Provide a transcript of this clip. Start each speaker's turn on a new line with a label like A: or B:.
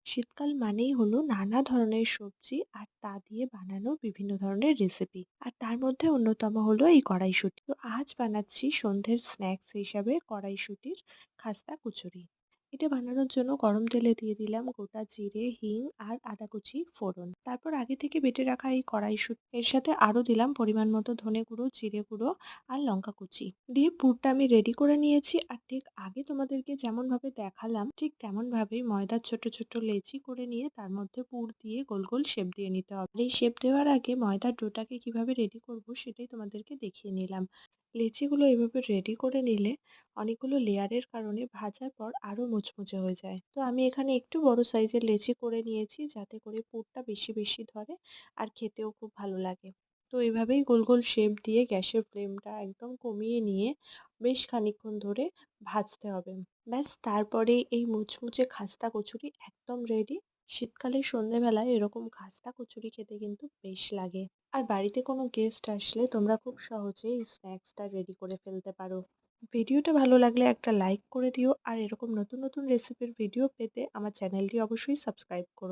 A: শীতকাল মানেই হলো নানা ধরনের সবজি আর তা দিয়ে বানানো বিভিন্ন ধরনের রেসিপি। আর তার মধ্যে অন্যতম হলো এই কড়াইশুঁটি। তো আজ বানাচ্ছি সন্ধ্যের স্ন্যাক্স হিসাবে কড়াইশুঁটির খাস্তা কচুরি। এটা বানানোর জন্য গরম তেলে দিয়ে দিলাম গোটা জিরে, হিং আর আদা কুচি ফোড়ন। তারপর আগে থেকে বেটে রাখা এই কড়াইশুঁটি এর সাথে আরো দিলাম পরিমাণ মতো ধনে গুঁড়ো, জিরে গুঁড়ো আর লঙ্কা কুচি। দিয়ে পুরটা আমি রেডি করে নিয়েছি। আর ঠিক আগে তোমাদেরকে যেমনভাবে দেখালাম ঠিক তেমনভাবেই ময়দার ছোট, ছোট লেচি করে নিয়ে তার মধ্যে পুর দিয়ে গোল, গোল শেপ দিয়ে নিতে হবে। আর এই শেপ দেওয়ার আগে ময়দার ডোটাকে কিভাবে রেডি করব সেটাই তোমাদেরকে দেখিয়ে নিলাম। লেচিগুলো এভাবে রেডি করে নিলে অনেকগুলো লেয়ারের কারণে ভাজার পর আরো মুচমুচে হয়ে যায়। তো আমি এখানে একটু বড় সাইজের লেচি করে নিয়েছি যাতে করে পুরটা বেশি, বেশি ধরে আর খেতেও খুব ভালো লাগে। তো এভাবেই গোল, গোল শেপ দিয়ে গ্যাসের ফ্লেমটা একদম কমিয়ে নিয়ে বেশ খানিকক্ষণ ধরে ভাজতে হবে। ব্যাস তারপরেই এই মুচমুচে খাস্তা কচুরি একদম রেডি। শীতকালে সন্ধ্যেবেলায় এরকম খাস্তা কচুরি খেতে কিন্তু বেশ লাগে। আর বাড়িতে কোনো গেস্ট আসলে তোমরা খুব সহজেই এই স্ন্যাক্সটা রেডি করে ফেলতে পারো। ভিডিওটা ভালো লাগলে একটা লাইক করে দিও আর এরকম নতুন, নতুন রেসিপির ভিডিও পেতে আমার চ্যানেলটি অবশ্যই সাবস্ক্রাইব করো।